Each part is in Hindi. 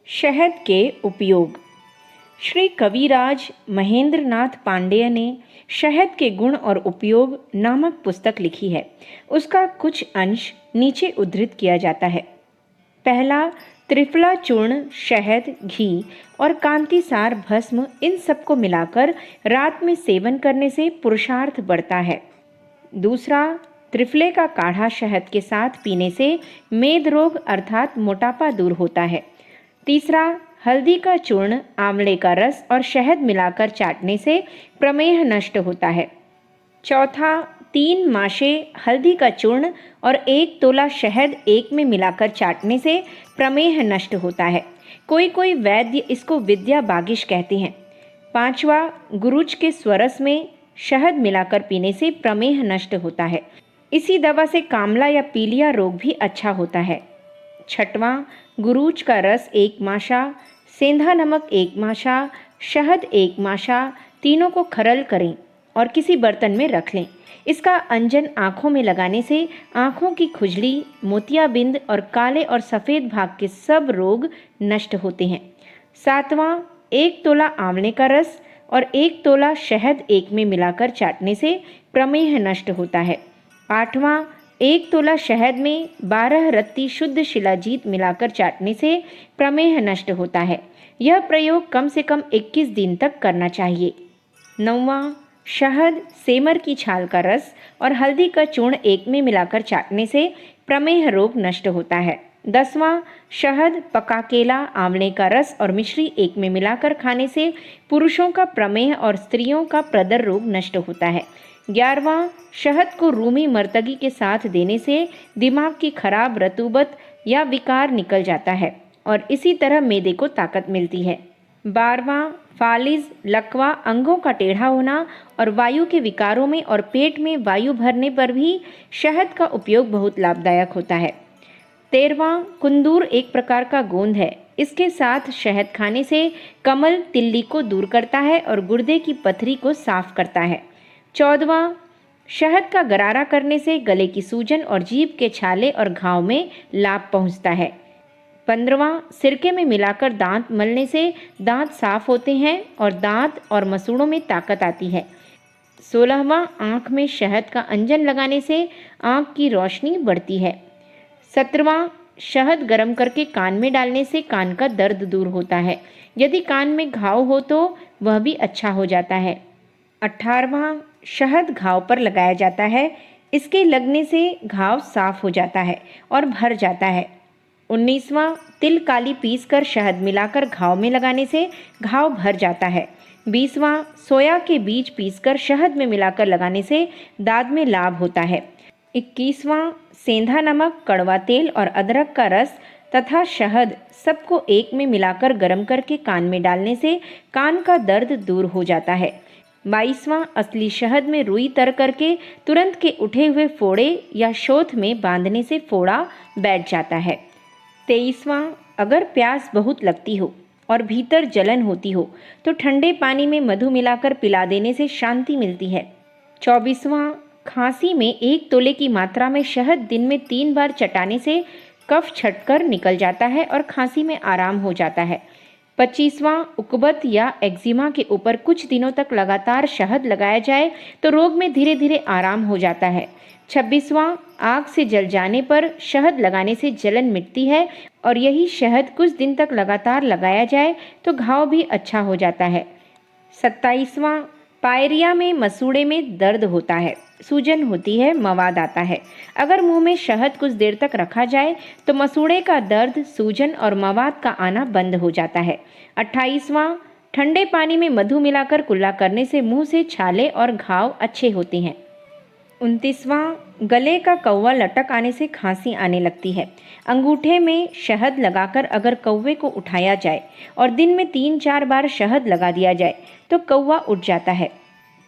शहद के उपयोग। श्री कविराज महेंद्र नाथ पांडेय ने शहद के गुण और उपयोग नामक पुस्तक लिखी है। उसका कुछ अंश नीचे उद्धृत किया जाता है। पहला, त्रिफला चूर्ण, शहद, घी और कांतिसार भस्म, इन सबको मिलाकर रात में सेवन करने से पुरुषार्थ बढ़ता है। दूसरा, त्रिफले का काढ़ा शहद के साथ पीने से मेद रोग अर्थात मोटापा दूर होता है। तीसरा, हल्दी का चूर्ण, आंवले का रस और शहद मिलाकर चाटने से प्रमेह नष्ट होता है। चौथा, 3 माशे हल्दी का चूर्ण और 1 तोला शहद एक में मिलाकर चाटने से प्रमेह नष्ट होता है। कोई कोई वैद्य इसको विद्या बागिश कहते हैं। पांचवा, गुरुच के स्वरस में शहद मिलाकर पीने से प्रमेह नष्ट होता है। इसी दवा से कामला या पीलिया रोग भी अच्छा होता है। छठवां, गुरूच का रस 1 माशा, सेंधा नमक 1 माशा, शहद 1 माशा, तीनों को खरल करें और किसी बर्तन में रख लें। इसका अंजन आँखों में लगाने से आँखों की खुजली, मोतियाबिंद और काले और सफ़ेद भाग के सब रोग नष्ट होते हैं। सातवां, 1 तोला आंवले का रस और 1 तोला शहद एक में मिलाकर चाटने से प्रमेह नष्ट होता है। आठवां, 1 तोला शहद में 12 रत्ती शुद्ध शिलाजीत मिलाकर चाटने से प्रमेह नष्ट होता है। यह प्रयोग कम से कम 21 दिन तक करना चाहिए। नौवां, शहद, सेमर की छाल का रस और हल्दी का चूर्ण एक में मिलाकर चाटने से प्रमेह रोग नष्ट होता है। 10वां, शहद, पका केला, आंवले का रस और मिश्री एक में मिलाकर खाने से पुरुषों का प्रमेह और स्त्रियों का प्रदर रोग नष्ट होता है। 11वां, शहद को रूमी मर्तगी के साथ देने से दिमाग की खराब रतूबत या विकार निकल जाता है और इसी तरह मेदे को ताकत मिलती है। 12वां, फालिज, लकवा, अंगों का टेढ़ा होना और वायु के विकारों में और पेट में वायु भरने पर भी शहद का उपयोग बहुत लाभदायक होता है। 13वां, कुंदूर एक प्रकार का गोंद है। इसके साथ शहद खाने से कमल, तिल्ली को दूर करता है और गुर्दे की पथरी को साफ करता है। 14वां, शहद का गरारा करने से गले की सूजन और जीभ के छाले और घाव में लाभ पहुंचता है। 15वां, सिरके में मिलाकर दांत मलने से दांत साफ होते हैं और दांत और मसूड़ों में ताकत आती है। 16वां, आँख में शहद का अंजन लगाने से आँख की रोशनी बढ़ती है। 17वां, शहद गर्म करके कान में डालने से कान का दर्द दूर होता है। यदि कान में घाव हो तो वह भी अच्छा हो जाता है। 18वां, शहद घाव पर लगाया जाता है। इसके लगने से घाव साफ हो जाता है और भर जाता है। 19वां, तिल काली पीसकर शहद मिलाकर घाव में लगाने से घाव भर जाता है। 20वां, सोया के बीज पीसकर शहद में मिलाकर लगाने से दाद में लाभ होता है। 21वां, सेंधा नमक, कड़वा तेल और अदरक का रस तथा शहद सबको एक में मिलाकर गर्म करके कान में डालने से कान का दर्द दूर हो जाता है। 22वां, असली शहद में रुई तर करके तुरंत के उठे हुए फोड़े या शोथ में बांधने से फोड़ा बैठ जाता है। 23वां, अगर प्यास बहुत लगती हो और भीतर जलन होती हो तो ठंडे पानी में मधु मिलाकर पिला देने से शांति मिलती है। 24वां, खांसी में 1 तोले की मात्रा में शहद दिन में 3 बार चटाने से कफ छटकर निकल जाता है और खांसी में आराम हो जाता है। 25वां, उकबत या एक्जिमा के ऊपर कुछ दिनों तक लगातार शहद लगाया जाए तो रोग में धीरे धीरे आराम हो जाता है। 26वां, आग से जल जाने पर शहद लगाने से जलन मिटती है और यही शहद कुछ दिन तक लगातार लगाया जाए तो घाव भी अच्छा हो जाता है। 27वां, पायरिया में मसूड़े में दर्द होता है, सूजन होती है, मवाद आता है। अगर मुंह में शहद कुछ देर तक रखा जाए तो मसूड़े का दर्द, सूजन और मवाद का आना बंद हो जाता है। 28वां, ठंडे पानी में मधु मिलाकर कुल्ला करने से मुंह से छाले और घाव अच्छे होते हैं। 29वां, गले का कौवा लटक आने से खांसी आने लगती है। अंगूठे में शहद लगाकर अगर कौवे को उठाया जाए और दिन में 3-4 बार शहद लगा दिया जाए तो कौवा उठ जाता है।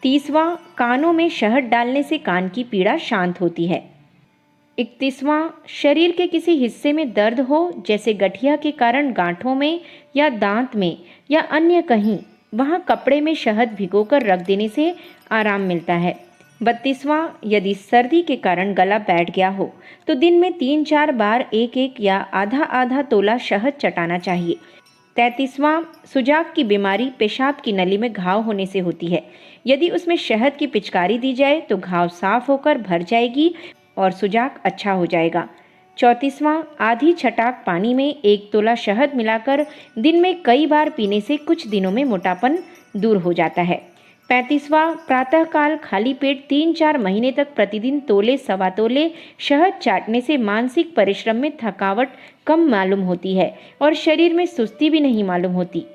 30वां, कानों में शहद डालने से कान की पीड़ा शांत होती है। 31वां, शरीर के किसी हिस्से में दर्द हो जैसे गठिया के कारण गांठों में या दांत में या अन्य कहीं, वहां कपड़े में शहद भिगोकर रख देने से आराम मिलता है। 32वां, यदि सर्दी के कारण गला बैठ गया हो तो दिन में 3-4 बार 1-1 या आधा आधा तोला शहद चटाना चाहिए। 33वां, सुजाक की बीमारी पेशाब की नली में घाव होने से होती है। यदि उसमें शहद की पिचकारी दी जाए तो घाव साफ होकर भर जाएगी और सुजाक अच्छा हो जाएगा। 34वां, आधी छटाक पानी में 1 तोला शहद मिलाकर दिन में कई बार पीने से कुछ दिनों में मोटापन दूर हो जाता है। 35वां, प्रातःकाल खाली पेट 3-4 महीने तक प्रतिदिन तोले सवा तोले शहद चाटने से मानसिक परिश्रम में थकावट कम मालूम होती है और शरीर में सुस्ती भी नहीं मालूम होती।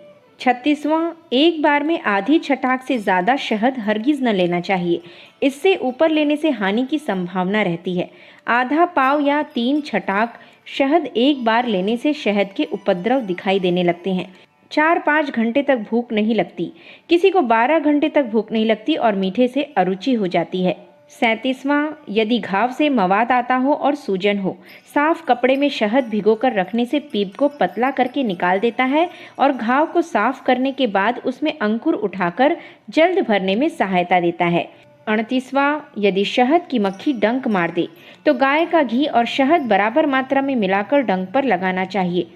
36वां, एक बार में आधी छटाक से ज़्यादा शहद हरगिज़ न लेना चाहिए। इससे ऊपर लेने से हानि की संभावना रहती है। आधा पाव या 3 छटाक शहद एक बार लेने से शहद के उपद्रव दिखाई देने लगते हैं। 4-5 घंटे तक भूख नहीं लगती, किसी को 12 घंटे तक भूख नहीं लगती और मीठे से अरुचि हो जाती है। 37वां, यदि घाव से मवाद आता हो और सूजन हो, साफ कपड़े में शहद भिगोकर रखने से पीप को पतला करके निकाल देता है और घाव को साफ करने के बाद उसमें अंकुर उठाकर जल्द भरने में सहायता देता है। 38वां, यदि शहद की मक्खी डंक मार दे तो गाय का घी और शहद बराबर मात्रा में मिलाकर डंक पर लगाना चाहिए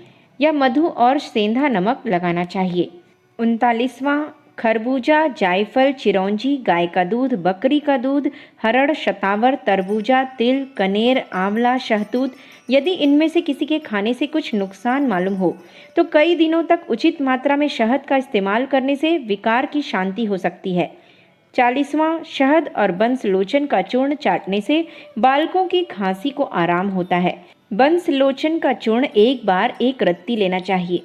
या मधु और सेंधा नमक लगाना चाहिए। 39वां, खरबूजा, जायफल, चिरौंजी, गाय का दूध, बकरी का दूध, हरड़, शतावर, तरबूजा, तिल, कनेर, आंवला, शहतूत, यदि इनमें से किसी के खाने से कुछ नुकसान मालूम हो तो कई दिनों तक उचित मात्रा में शहद का इस्तेमाल करने से विकार की शांति हो सकती है। 40वां, शहद और बंस लोचन का चूर्ण चाटने से बालकों की खांसी को आराम होता है। बंस लोचन का चूर्ण एक बार 1 रत्ती लेना चाहिए।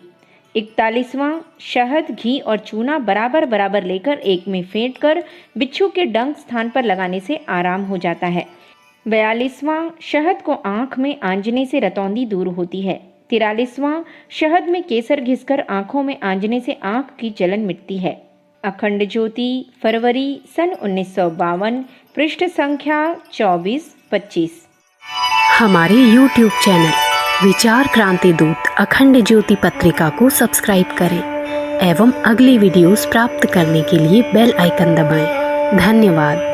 41वां, शहद, घी और चूना बराबर बराबर लेकर एक में फेंटकर बिच्छू के डंक स्थान पर लगाने से आराम हो जाता है। 42वां, शहद को आँख में आंजने से रतौंधी दूर होती है। 43वां, शहद में केसर घिसकर आँखों में आंजने से आँख की जलन मिटती है। अखंड ज्योति, फरवरी सन 1952, पृष्ठ संख्या 24-25। हमारे YouTube चैनल विचार क्रांति दूत अखंड ज्योति पत्रिका को सब्सक्राइब करें एवं अगली वीडियोस प्राप्त करने के लिए बेल आइकन दबाएं। धन्यवाद।